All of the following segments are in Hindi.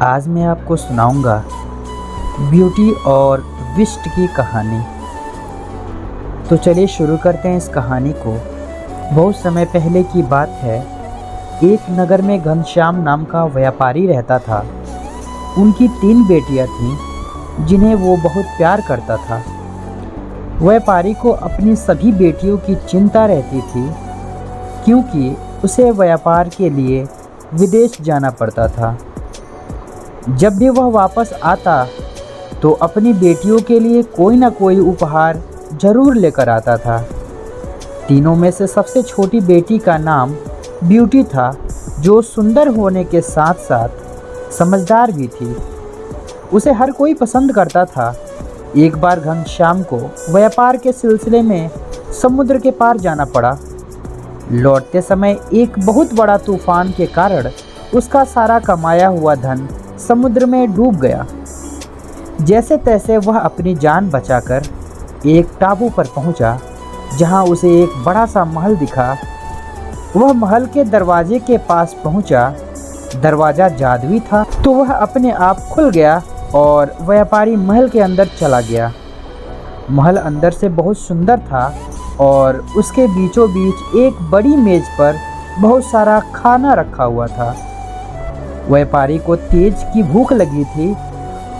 आज मैं आपको सुनाऊंगा ब्यूटी और विस्ट की कहानी। तो चलिए शुरू करते हैं इस कहानी को। बहुत समय पहले की बात है। एक नगर में घनश्याम नाम का व्यापारी रहता था। उनकी 3 बेटियां थीं जिन्हें वो बहुत प्यार करता था। व्यापारी को अपनी सभी बेटियों की चिंता रहती थी क्योंकि उसे व्यापार के लिए विदेश जाना पड़ता था। जब भी वह वापस आता तो अपनी बेटियों के लिए कोई ना कोई उपहार जरूर लेकर आता था। तीनों में से सबसे छोटी बेटी का नाम ब्यूटी था, जो सुंदर होने के साथ साथ समझदार भी थी। उसे हर कोई पसंद करता था। एक बार घनश्याम को व्यापार के सिलसिले में समुद्र के पार जाना पड़ा। लौटते समय एक बहुत बड़ा तूफान के कारण उसका सारा कमाया हुआ धन समुद्र में डूब गया। जैसे तैसे वह अपनी जान बचाकर एक टापू पर पहुंचा, जहां उसे एक बड़ा सा महल दिखा। वह महल के दरवाजे के पास पहुंचा। दरवाज़ा जादुई था तो वह अपने आप खुल गया और व्यापारी महल के अंदर चला गया। महल अंदर से बहुत सुंदर था और उसके बीचों बीच एक बड़ी मेज पर बहुत सारा खाना रखा हुआ था। व्यापारी को तेज की भूख लगी थी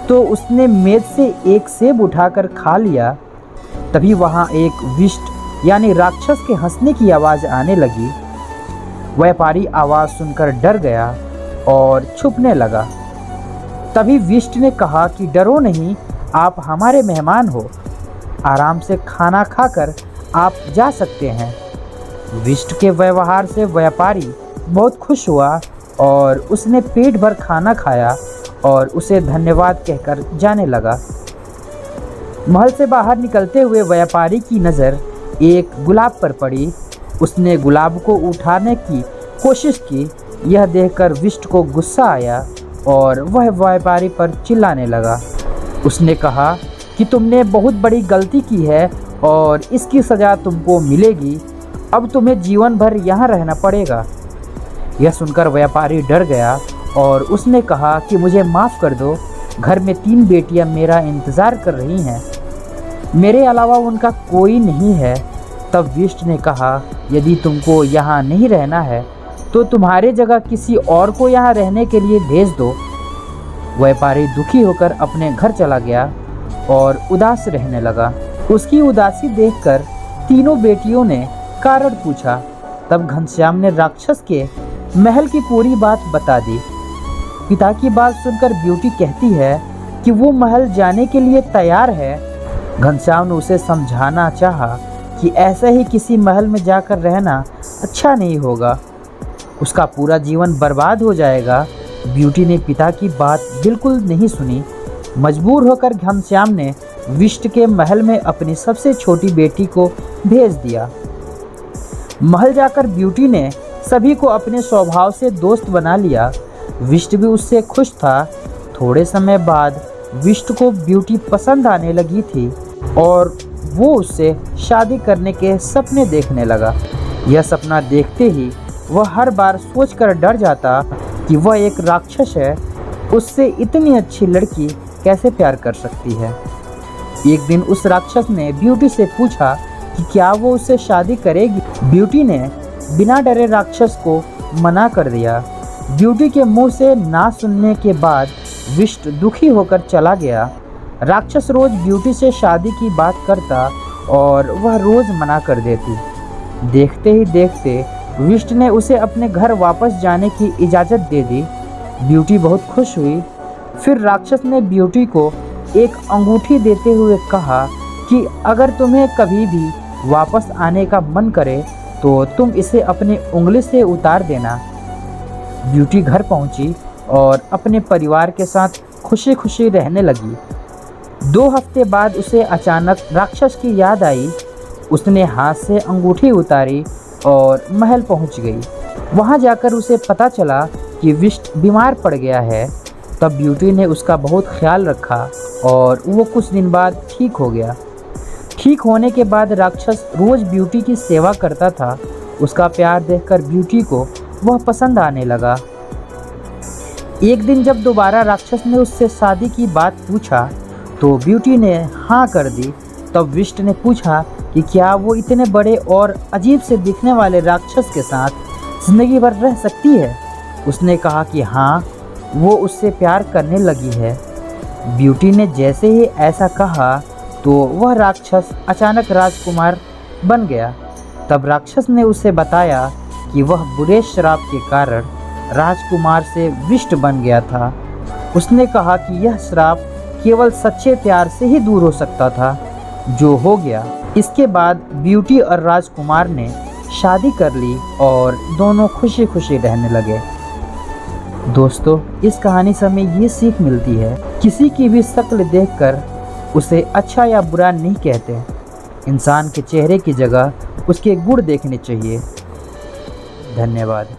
तो उसने मेज से एक सेब उठाकर खा लिया। तभी वहाँ एक विष्ट यानी राक्षस के हंसने की आवाज़ आने लगी। व्यापारी आवाज़ सुनकर डर गया और छुपने लगा। तभी विष्ट ने कहा कि डरो नहीं, आप हमारे मेहमान हो, आराम से खाना खाकर आप जा सकते हैं। विष्ट के व्यवहार से व्यापारी बहुत खुश हुआ और उसने पेट भर खाना खाया और उसे धन्यवाद कहकर जाने लगा। महल से बाहर निकलते हुए व्यापारी की नज़र एक गुलाब पर पड़ी। उसने गुलाब को उठाने की कोशिश की। यह देखकर विष्ट को गुस्सा आया और वह व्यापारी पर चिल्लाने लगा। उसने कहा कि तुमने बहुत बड़ी गलती की है और इसकी सज़ा तुमको मिलेगी। अब तुम्हें जीवन भर यहाँ रहना पड़ेगा। यह सुनकर व्यापारी डर गया और उसने कहा कि मुझे माफ़ कर दो, घर में 3 बेटियां मेरा इंतज़ार कर रही हैं, मेरे अलावा उनका कोई नहीं है। तब विष्ट ने कहा, यदि तुमको यहाँ नहीं रहना है तो तुम्हारे जगह किसी और को यहाँ रहने के लिए भेज दो। व्यापारी दुखी होकर अपने घर चला गया और उदास रहने लगा। उसकी उदासी देखकर तीनों बेटियों ने कारण पूछा। तब घनश्याम ने राक्षस के महल की पूरी बात बता दी। पिता की बात सुनकर ब्यूटी कहती है कि वो महल जाने के लिए तैयार है। घनश्याम ने उसे समझाना चाहा कि ऐसे ही किसी महल में जाकर रहना अच्छा नहीं होगा, उसका पूरा जीवन बर्बाद हो जाएगा। ब्यूटी ने पिता की बात बिल्कुल नहीं सुनी। मजबूर होकर घनश्याम ने विष्ट के महल में अपनी सबसे छोटी बेटी को भेज दिया। महल जाकर ब्यूटी ने सभी को अपने स्वभाव से दोस्त बना लिया। विष्ट भी उससे खुश था। थोड़े समय बाद विष्ट को ब्यूटी पसंद आने लगी थी और वो उससे शादी करने के सपने देखने लगा। यह सपना देखते ही वह हर बार सोचकर डर जाता कि वह एक राक्षस है, उससे इतनी अच्छी लड़की कैसे प्यार कर सकती है। एक दिन उस राक्षस ने ब्यूटी से पूछा कि क्या वो उससे शादी करेगी। ब्यूटी ने बिना डरे राक्षस को मना कर दिया। ब्यूटी के मुंह से ना सुनने के बाद विष्ट दुखी होकर चला गया। राक्षस रोज ब्यूटी से शादी की बात करता और वह रोज मना कर देती। देखते ही देखते विष्ट ने उसे अपने घर वापस जाने की इजाज़त दे दी। ब्यूटी बहुत खुश हुई। फिर राक्षस ने ब्यूटी को एक अंगूठी देते हुए कहा कि अगर तुम्हें कभी भी वापस आने का मन करे तो तुम इसे अपनी उंगली से उतार देना। ब्यूटी घर पहुंची और अपने परिवार के साथ खुशी खुशी रहने लगी। 2 हफ्ते बाद उसे अचानक राक्षस की याद आई। उसने हाथ से अंगूठी उतारी और महल पहुंच गई। वहां जाकर उसे पता चला कि विष्ट बीमार पड़ गया है। तब ब्यूटी ने उसका बहुत ख्याल रखा और वो कुछ दिन बाद ठीक हो गया। ठीक होने के बाद राक्षस रोज ब्यूटी की सेवा करता था। उसका प्यार देखकर ब्यूटी को वह पसंद आने लगा। एक दिन जब दोबारा राक्षस ने उससे शादी की बात पूछा तो ब्यूटी ने हाँ कर दी। तब विष्ट ने पूछा कि क्या वो इतने बड़े और अजीब से दिखने वाले राक्षस के साथ ज़िंदगी भर रह सकती है। उसने कहा कि हाँ, वो उससे प्यार करने लगी है। ब्यूटी ने जैसे ही ऐसा कहा तो वह राक्षस अचानक राजकुमार बन गया। तब राक्षस ने उसे बताया कि वह बुरे श्राप के कारण राजकुमार से विष्ट बन गया था। उसने कहा कि यह श्राप केवल सच्चे प्यार से ही दूर हो सकता था, जो हो गया। इसके बाद ब्यूटी और राजकुमार ने शादी कर ली और दोनों खुशी खुशी रहने लगे। दोस्तों, इस कहानी से हमें ये सीख मिलती है, किसी की भी शक्ल देखकर उसे अच्छा या बुरा नहीं कहते। इंसान के चेहरे की जगह उसके गुण देखने चाहिए। धन्यवाद।